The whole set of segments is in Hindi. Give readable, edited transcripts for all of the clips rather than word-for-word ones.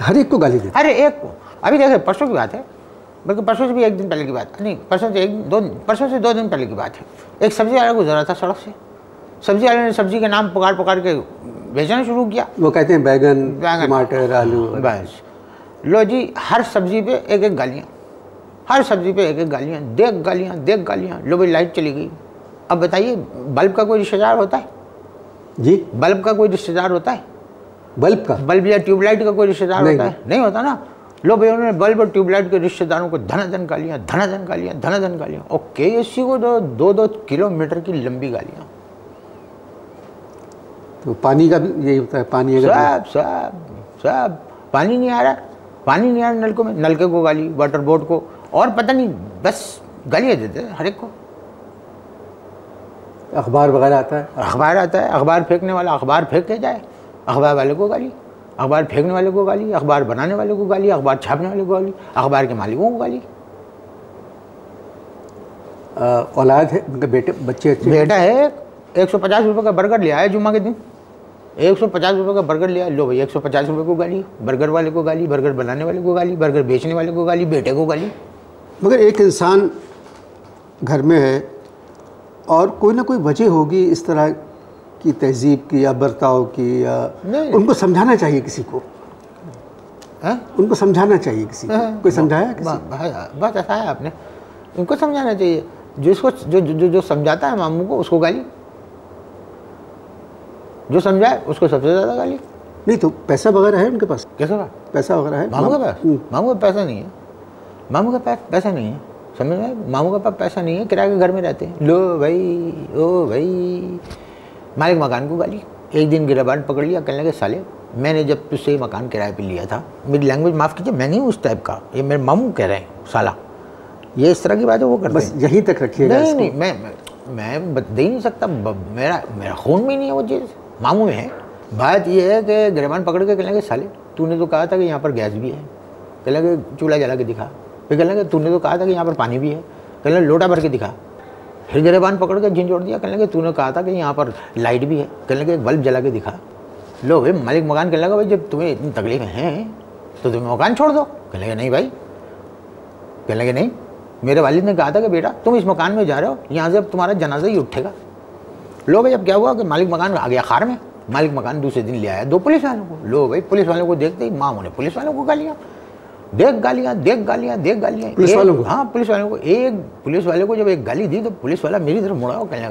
हर एक को गाली देते? अरे एक को। अभी देखिए परसों की बात है, बल्कि परसों से भी एक दिन पहले की बात नहीं, परसों से 2 दिन पहले की बात है। एक सब्जी वाला गुजरा था सड़क से, सब्जी वाले ने सब्जी के नाम पुकार के बेचना शुरू किया। वो कहते हैं बैगन, टमाटर, आलू, बस लो जी, हर सब्जी पे एक एक गालियाँ, हर सब्जी पे एक एक गालियाँ, देख गालियाँ। लो भाई लाइट चली गई। अब बताइए, बल्ब का कोई रिश्तेदार होता है जी? बल्ब का कोई रिश्तेदार होता है? बल्ब या ट्यूबलाइट का कोई रिश्तेदार होता है? नहीं होता ना। लो भाई उन्होंने बल्ब और ट्यूबलाइट के रिश्तेदारों को धनाधन गालियाँ और केएससी को 2-2 किलोमीटर की लंबी गालियाँ। तो पानी का भी यही होता है? पानी सब पानी नहीं आ रहा नलकों में, नलके को गाली, वाटर बोर्ड को, और पता नहीं बस गालियाँ देते हैं हर एक को। अखबार वगैरह आता है? अखबार फेंकने वाला अखबार फेंक के जाए, अखबार वाले को गाली, अखबार फेंकने वाले को गाली, अखबार बनाने वाले को गाली, अखबार छापने वाले को गाली, अखबार के मालिकों को गाली। औलाद है उनके? बच्चे अच्छे? बेटा है, 150 रुपये का बर्गर ले आया जुम्मा के दिन, 150 रुपये का बर्गर ले आया। लो भाई 150 रुपये को गाली, बर्गर वाले को गाली, बर्गर बनाने वाले को गाली, बर्गर बेचने वाले को गाली, बेटे को गाली। मगर एक इंसान घर में है और कोई ना कोई वजह होगी इस तरह की तहजीब की या बर्ताव की, या उनको समझाना चाहिए किसी को। उनको समझाना चाहिए किसी को। कोई समझाया किसी? बात ऐसा है आपने, उनको समझाना चाहिए। जिसको जो समझाता है मामू को, उसको गाली, जो समझाए उसको सबसे ज़्यादा गाली। नहीं तो पैसा वगैरह है उनके पास? कैसा पैसा वगैरह है मामू के पास? मामू का पैसा नहीं है, मामू के पास पैसा नहीं है, समझ में? मामू के पास पैसा नहीं है, किराए के घर में रहते हैं। लो भाई, ओ भाई, मालिक मकान को गाली। एक दिन गिरबान पकड़ लिया, कहने लगे साले मैंने जब तुझसे मकान किराए पे लिया था, मेरी लैंग्वेज माफ़ कीजिए, मैं नहीं उस टाइप का, ये मेरे मामू कह रहे हैं साला, ये इस तरह की बात है वो करते बस हैं। यहीं तक रखिएगा। नहीं, मैं दे ही नहीं सकता, मेरा खून में नहीं है वो चीज़, मामू में है। बात ये है कि गिरबान पकड़ के कहने लगे साले तूने तो कहा था कि यहाँ पर गैस भी है, कहने लगे चूल्हा जला के दिखा। फिर कहने लगे तूने तो कहा था कि यहाँ पर पानी भी है, कहने लगे लोटा भर के दिखा। फिर गिरबान पकड़ के झिंझोड़ दिया, कहने लगे तूने कहा था कि यहाँ पर लाइट भी है, कहने लगे बल्ब जला के दिखा। लो भाई मालिक मकान कहने लगा भाई जब तुम्हें इतनी तकलीफें हैं तो तुम्हें मकान छोड़ दो। कहने लगे नहीं भाई, कहने लगे नहीं, मेरे वालिद ने कहा था कि बेटा तुम इस मकान में जा रहे हो, यहाँ से अब तुम्हारा जनाजा ही उठेगा। लो भाई अब क्या हुआ कि मालिक मकान आ गया खार में, मालिक मकान दूसरे दिन ले आया 2 पुलिस वालों को। लो भाई पुलिस वालों को देखते ही मामू ने पुलिस वालों को गालियाँ, देख गालियाँ। पुलिस वालों को? हाँ पुलिस वालों को। एक पुलिस वाले को जब एक गाली दी तो पुलिस वाला मेरी तरफ मुड़ा और कहने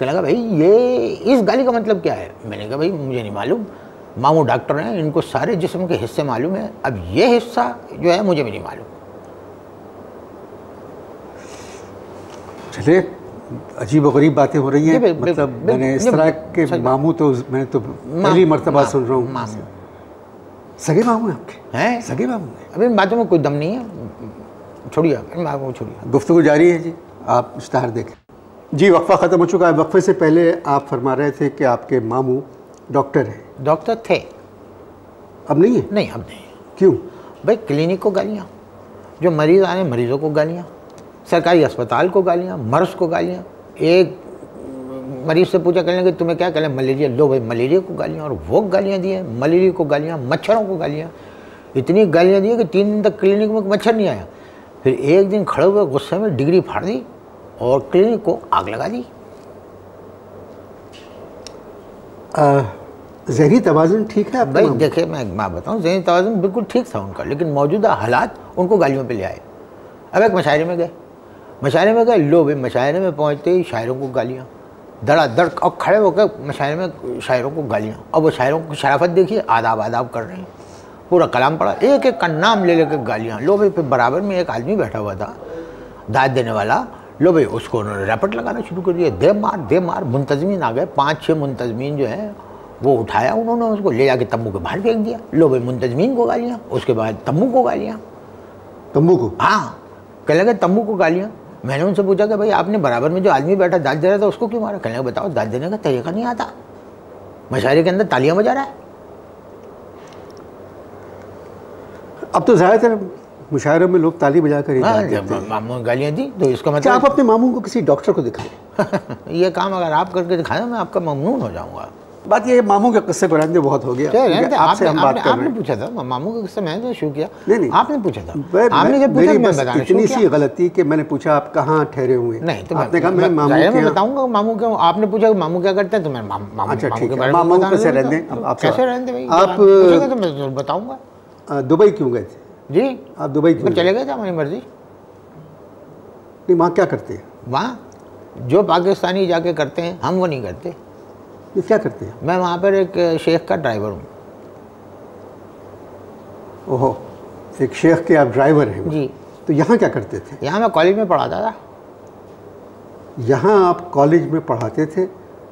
लगा भाई ये इस गाली का मतलब क्या है? मैंने कहा भाई मुझे नहीं मालूम, मामू डॉक्टर हैं, इनको सारे जिस्म के हिस्से मालूम है, अब ये हिस्सा जो है मुझे भी नहीं मालूम। चलिए अजीब और गरीब बातें हो रही हैं, मतलब मैंने इस तरह के मामू तो मैंने तो पहली मर्तबा सुन रहा हूँ। सगे मामू हैं आपके? हैं सगे मामू हैं? अभी इन बातों में कोई दम नहीं है, छोड़िए इन बातों को छोड़िए। गुफ्तगू जारी है जी, आप इश्तहार देखें जी। वक्फा ख़त्म हो चुका है। वक्फे से पहले आप फरमा रहे थे कि आपके मामू डॉक्टर हैं। डॉक्टर थे, अब नहीं है? नहीं अब नहीं। क्यों भाई? क्लिनिक को गालियाँ, जो मरीज़ आए मरीज़ों को गालियाँ, सरकारी अस्पताल को गालियाँ, मर्स को गालियाँ। एक मरीज़ से पूछा कहने लगे तुम्हें क्या? कहले मलेरिया। लो भाई मलेरिया को गालियाँ, और वो गालियाँ दी हैं, मलेरिया को गालियाँ, मच्छरों को गालियाँ। इतनी गालियाँ दी कि 3 दिन तक क्लिनिक में मच्छर नहीं आया। फिर एक दिन खड़े हुए गुस्से में डिग्री फाड़ दी और क्लिनिक को आग लगा दी। ज़हनी तवाज़ुन ठीक है भाई? देखिए मैं एक बात बताऊँ, ज़हनी तवाज़ुन बिल्कुल ठीक था उनका, लेकिन मौजूदा हालात उनको गालियों पे ले आए। अब एक मशायरे में गए, लो भाई मशायरे में पहुँचते ही शायरों को गालियाँ, धड़ाधड़, और खड़े होकर मशायरे में शायरों को गालियाँ। अब वो शायरों की शराफत देखिए, आदाब कर रहे हैं, पूरा कलाम पड़ा, एक एक का नाम ले लेकर गालियाँ। लो भाई फिर बराबर में एक आदमी बैठा हुआ था दाद देने वाला, लो भाई उसको उन्होंने रैपट लगाना शुरू कर दिया, दे मार। मुंतजमीन आ गए, 5-6 मुंतजमीन जो हैं वो उठाया उन्होंने, उसको ले जाके तम्बू के बाहर फेंक दिया। लो भाई मुंतजमीन को गालियाँ, उसके बाद तम्बू को गालियाँ। तम्बू को? हाँ, कहने लगे तम्बू को गालियाँ। मैंने उनसे पूछा कि भाई आपने बराबर में जो आदमी बैठा दाद दे रहा था उसको क्यों मारा? कहने लगे बताओ दाद देने का तरीका नहीं आता, मशायरे के अंदर तालियां बजा रहा है। अब तो ज़्यादातर मुशायरों में लोग ताली बजा कर मामू गालियाँ दी, तो इसका मतलब आप अपने मामू को किसी डॉक्टर को दिखाएं। ये काम अगर आप करके दिखाएं मैं आपका ममनून हो जाऊंगा। बात ये मामू के किस्से को रहने बहुत हो गया। आपसे हम बात कर रहे हैं। आपने पूछा था मामू के किस्से, मैंने तो शुरू किया। नहीं आपने पूछा था, आपने जब पूछा मैं बताना शुरू किया। इतनी सी गलती कि मैंने पूछा आप कहाँ ठहरे हुए? नहीं तो आपने कहा मैं मामू के बताऊंगा मामू क्यों। आपने पूछा मामू क्या करते हैं तो मैं मामू के बारे में बताऊंगा। कैसे रहते भाई, आप पूछेंगे तो मैं बताऊंगा। दुबई क्यों गए थे जी? आप दुबई क्यों चले गए थे? हमारी मर्जी। नहीं, वहाँ क्या करते हैं? वहाँ जो पाकिस्तानी जाके करते हैं हम वो नहीं करते। ये क्या करते हैं? मैं वहाँ पर एक शेख का ड्राइवर हूँ। ओहो, एक शेख के आप ड्राइवर हैं जी। तो यहाँ क्या करते थे? यहाँ मैं कॉलेज में पढ़ाता था। यहाँ आप कॉलेज में पढ़ाते थे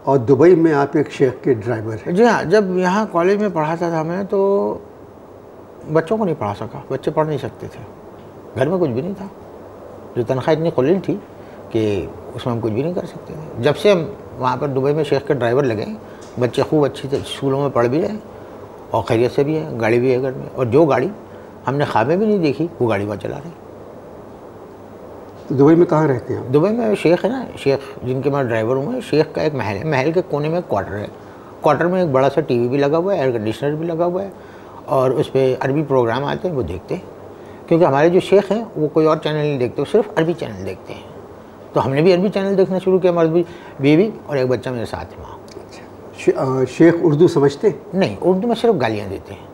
और दुबई में आप एक शेख के ड्राइवर हैं? जी हाँ, जब यहाँ कॉलेज में पढ़ाता था मैं तो बच्चों को नहीं पढ़ा सका, बच्चे पढ़ नहीं सकते थे, घर में कुछ भी नहीं था, जो तनख्वाह इतनी कलील थी कि उसमें हम कुछ भी नहीं कर सकते थे। जब से हम वहाँ पर दुबई में शेख के ड्राइवर लगे, बच्चे खूब अच्छी स्कूलों में पढ़ भी रहे और खैरियत से भी है, गाड़ी भी है घर में, और जो गाड़ी हमने ख्वाब में भी नहीं देखी वो गाड़ी वहाँ चला रहे। तो दुबई में कहाँ रहते हैं? दुबई में शेख है ना, शेख जिनके मैं ड्राइवर हूँ, शेख का एक महल है, महल के कोने में एक क्वार्टर है, क्वार्टर में एक बड़ा सा टीवी भी लगा हुआ है, एयर कंडीशनर भी लगा हुआ है, और उस पर अरबी प्रोग्राम आते हैं वो देखते हैं, क्योंकि हमारे जो शेख हैं वो कोई और चैनल नहीं देखते, वो सिर्फ अरबी चैनल देखते हैं। तो हमने भी अरबी चैनल देखना शुरू किया, हमारी बीवी और एक बच्चा मेरे साथ में। अच्छा, शेख उर्दू समझते? नहीं, उर्दू में सिर्फ गालियाँ देते हैं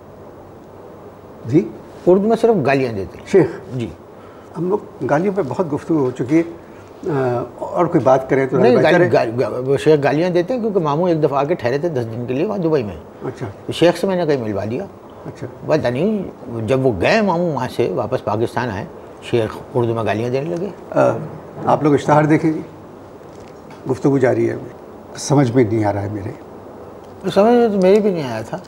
जी। उर्दू में सिर्फ गालियाँ देते हैं शेख जी। हम लोग गालियों पे बहुत गुफ्तगू हो चुकी है, और कोई बात करें तो नहीं, शेख गालियाँ देते हैं क्योंकि मामू एक दफ़ा आके ठहरे थे 10 दिन के लिए वहाँ दुबई में। अच्छा। तो शेख से मैंने कहीं मिलवा दिया। अच्छा। पता नहीं जब वो गए मामू वहाँ से वापस पाकिस्तान आए, शेख उर्दू में गालियाँ देने लगे। आप लोग इश्तहार देखेंगे, गुफ्तगू जारी है, समझ में नहीं आ रहा है मेरे। समझ में तो मेरी भी नहीं आया था,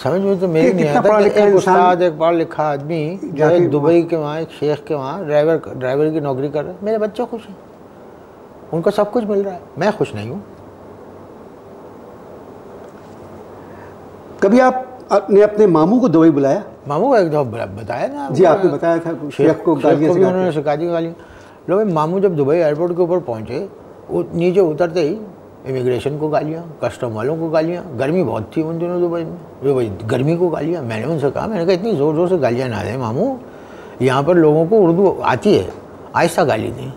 समझ में तो मेरी नहीं आया था कि एक उस्ताद, एक पढ़ा लिखा आदमी जो है दुबई के वहाँ एक शेख के वहाँ ड्राइवर की नौकरी कर रहे हैं। मेरे बच्चे खुश हैं, उनको सब कुछ मिल रहा है, मैं खुश नहीं हूँ। कभी आपने अपने मामू को दुबई बुलाया? मामू को एक दफ़ा बताया ना जी, आपने बताया था शेख को गालियाँ उन्होंने सिखा दी गालियाँ। लोग मामू जब दुबई एयरपोर्ट के ऊपर पहुँचे, वो नीचे उतरते ही इमिग्रेशन को गालियाँ, कस्टम वालों को गालियाँ, गर्मी बहुत थी उन दिनों दुबई में, जो भाई गर्मी को गालियाँ। मैंने उनसे कहा, मैंने कहा इतनी ज़ोर ज़ोर से गालियाँ ना दें मामू, यहाँ पर लोगों को उर्दू आती है, आहिस्ता गाली दें।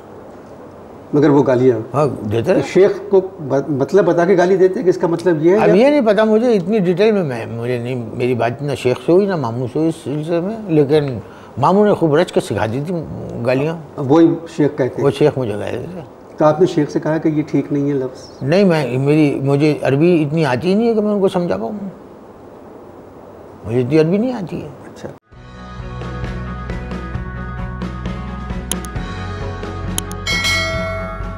मगर वो गालियाँ हाँ देते रहे। शेख को मतलब बता के गाली देते कि इसका मतलब ये है? अब ये नहीं पता मुझे, इतनी डिटेल में मुझे नहीं, मेरी बात ना शेख से हुई ना मामू से हुई इस सिलसिले में, लेकिन मामू ने खूब रच के सिखा दी थी गालियाँ। वही शेख कहते? वो शेख मुझे कहते थे। तो आपने शेख से कहा कि ये ठीक नहीं है लफ्ज़? नहीं, मुझे अरबी इतनी आती ही नहीं है कि मैं उनको समझा पाऊँ, मुझे इतनी अरबी नहीं आती है।